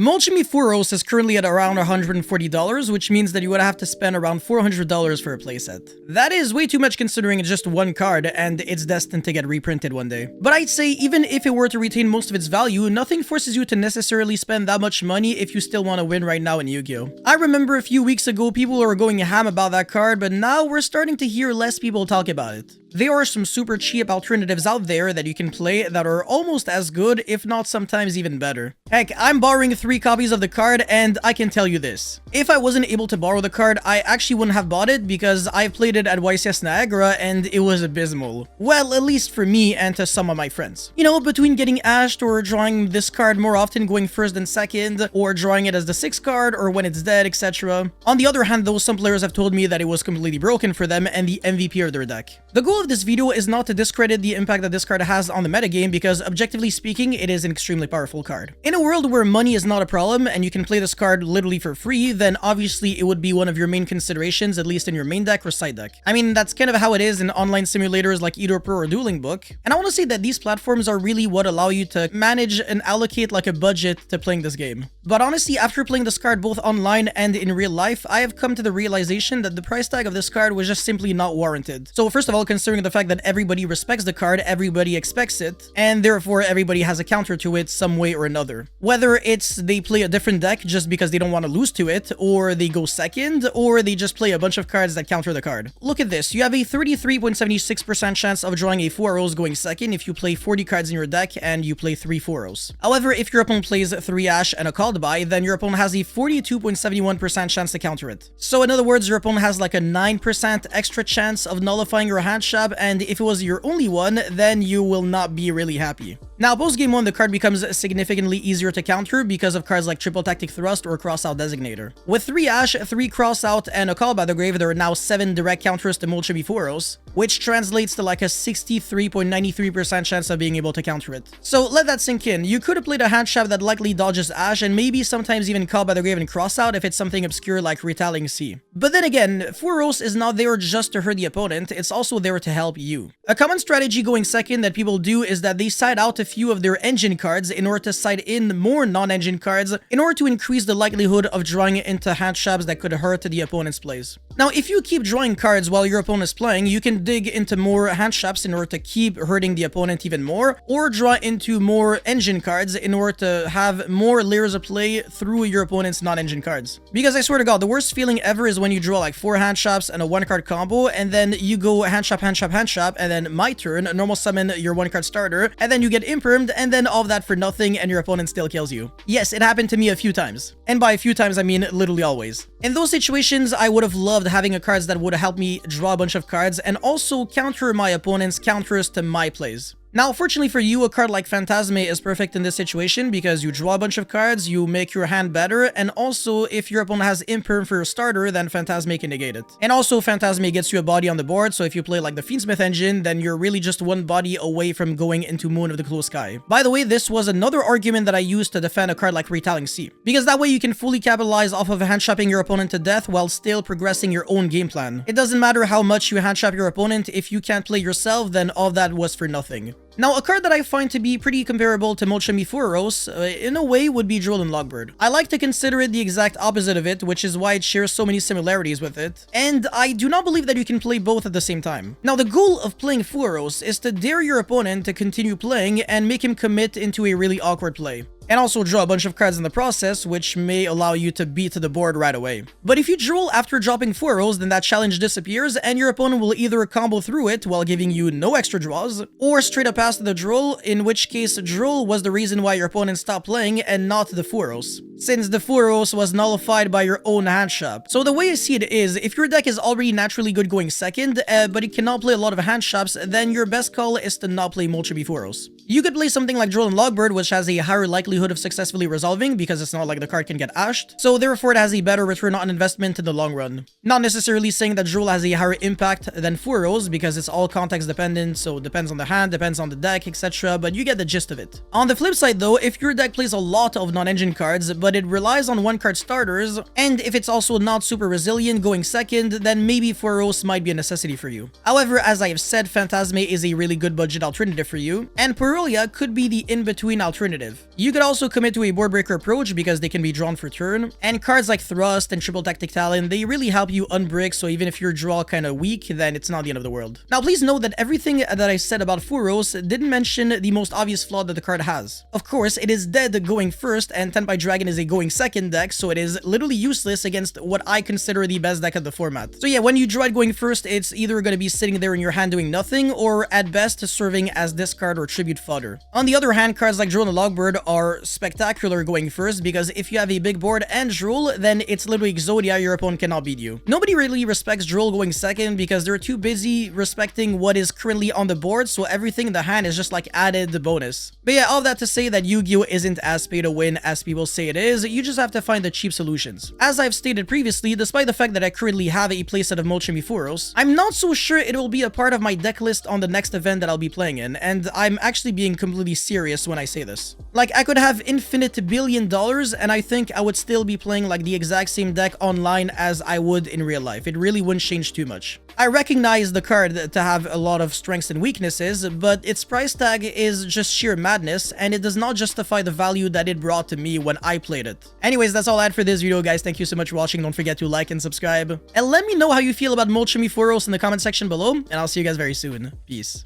Molchimi Furos is currently at around $140, which means that you would have to spend around $400 for a playset. That is way too much considering it's just one card and it's destined to get reprinted one day. But I'd say even if it were to retain most of its value, nothing forces you to necessarily spend that much money if you still want to win right now in Yu-Gi-Oh! I remember a few weeks ago people were going ham about that card, but now we're starting to hear less people talk about it. There are some super cheap alternatives out there that you can play that are almost as good, if not sometimes even better. Heck, I'm borrowing 3 copies of the card, and I can tell you this. If I wasn't able to borrow the card, I actually wouldn't have bought it because I've played it at YCS Niagara and it was abysmal. Well, at least for me and to some of my friends. You know, between getting ashed or drawing this card more often going first than second, or drawing it as the 6th card, or when it's dead, etc. On the other hand, though, some players have told me that it was completely broken for them and the MVP of their deck. The goal of this video is not to discredit the impact that this card has on the metagame because, objectively speaking, it is an extremely powerful card. In a world where money is not a problem and you can play this card literally for free, then obviously it would be one of your main considerations, at least in your main deck or side deck. I mean, that's kind of how it is in online simulators like Edo Pro or Dueling Book, and I want to say that these platforms are really what allow you to manage and allocate like a budget to playing this game. But honestly, after playing this card both online and in real life, I have come to the realization that the price tag of this card was just simply not warranted. So first of all, considering the fact that everybody respects the card, everybody expects it, and therefore everybody has a counter to it some way or another. Whether it's they play a different deck just because they don't want to lose to it, or they go second, or they just play a bunch of cards that counter the card. Look at this, you have a 33.76% chance of drawing a 4-0 going second if you play 40 cards in your deck and you play 3 4-0s. However, if your opponent plays 3 Ash and a Called By, then your opponent has a 42.71% chance to counter it. So in other words, your opponent has like a 9% extra chance of nullifying your hand shab, and if it was your only one, then you will not be really happy. Now, post game 1, the card becomes significantly easier to counter because of cards like Triple Tactic Thrust or Crossout Designator. With 3 Ash, 3 Crossout, and a Call by the Grave, there are now 7 direct counters to Molchimi Furos, which translates to like a 63.93% chance of being able to counter it. So let that sink in. You could have played a hand shab that likely dodges Ash and maybe sometimes even Call by the Grave and Crossout if it's something obscure like Retelling C. But then again, Furos is not there just to hurt the opponent, it's also there to help you. A common strategy going second that people do is that they side out a few of their engine cards in order to side in more non-engine cards in order to increase the likelihood of drawing into hand shabs that could hurt the opponent's plays. Now, if you keep drawing cards while your opponent is playing, you can dig into more hand shabs in order to keep hurting the opponent even more, or draw into more engine cards in order to have more layers of play through your opponent's non-engine cards. Because I swear to God, the worst feeling ever is when you draw like 4 hand shabs and a 1-card combo, and then you go hand shab, hand shab, hand shab, and then my turn, normal summon your 1-card starter, and then you get impermed, and then all of that for nothing, and your opponent still kills you. Yes, it happened to me a few times. And by a few times, I mean literally always. In those situations, I would have loved having a cards that would help me draw a bunch of cards and also counter my opponent's counters to my plays. Now, fortunately for you, a card like Fantasmic is perfect in this situation because you draw a bunch of cards, you make your hand better, and also if your opponent has imperm for your starter, then Fantasmic can negate it. And also, Fantasmic gets you a body on the board, so if you play like the Fiendsmith engine, then you're really just one body away from going into Moon of the Closed Sky. By the way, this was another argument that I used to defend a card like Retelling C, because that way you can fully capitalize off of hand shopping your opponent to death while still progressing your own game plan. It doesn't matter how much you hand shop your opponent, if you can't play yourself, then all that was for nothing. Now, a card that I find to be pretty comparable to Molchimi Furos, in a way, would be Dueling Logbird. I like to consider it the exact opposite of it, which is why it shares so many similarities with it, and I do not believe that you can play both at the same time. Now, the goal of playing Furos is to dare your opponent to continue playing and make him commit into a really awkward play. And also draw a bunch of cards in the process, which may allow you to beat the board right away. But if you drool after dropping 4-0s, then that challenge disappears, and your opponent will either combo through it while giving you no extra draws, or straight up pass the drool, in which case drool was the reason why your opponent stopped playing and not the 4-0s, since the 4-0s was nullified by your own hand shop. So the way I see it is, if your deck is already naturally good going second, but it cannot play a lot of hand shops, then your best call is to not play Molchimi 4-0s. You could play something like Dueling Logbird, which has a higher likelihood of successfully resolving because it's not like the card can get ashed, so therefore it has a better return on investment in the long run. Not necessarily saying that Drool has a higher impact than 4-0s because it's all context dependent, so it depends on the hand, depends on the deck, etc, but you get the gist of it. On the flip side though, if your deck plays a lot of non-engine cards, but it relies on 1-card starters, and if it's also not super resilient going second, then maybe 4-0s might be a necessity for you. However, as I have said, Fantasmic is a really good budget alternative for you, and per Aurelia could be the in-between alternative. You could also commit to a board breaker approach because they can be drawn for turn, and cards like Thrust and Triple Tactic Talon, they really help you unbrick, so even if your draw kind of weak, then it's not the end of the world. Now please note that everything that I said about Furos didn't mention the most obvious flaw that the card has. Of course, it is dead going first, and 10 by Dragon is a going second deck, so it is literally useless against what I consider the best deck of the format. So yeah, when you draw it going first, it's either going to be sitting there in your hand doing nothing, or at best serving as discard or tribute fodder. On the other hand, cards like Droll and Logbird are spectacular going first, because if you have a big board and Droll, then it's literally Exodia, your opponent cannot beat you. Nobody really respects Droll going second because they're too busy respecting what is currently on the board, so everything in the hand is just like added the bonus. But yeah, all that to say that Yu-Gi-Oh! Isn't as pay to win as people say it is, you just have to find the cheap solutions. As I've stated previously, despite the fact that I currently have a playset of Molchimi Furos, I'm not so sure it will be a part of my deck list on the next event that I'll be playing in, and I'm actually being completely serious when I say this. Like, I could have infinite billion dollars, and I think I would still be playing like the exact same deck online as I would in real life. It really wouldn't change too much. I recognize the card to have a lot of strengths and weaknesses, but its price tag is just sheer madness, and it does not justify the value that it brought to me when I played it. Anyways, that's all I had for this video, guys. Thank you so much for watching. Don't forget to like and subscribe. And let me know how you feel about Molchimi Furos in the comment section below, and I'll see you guys very soon. Peace.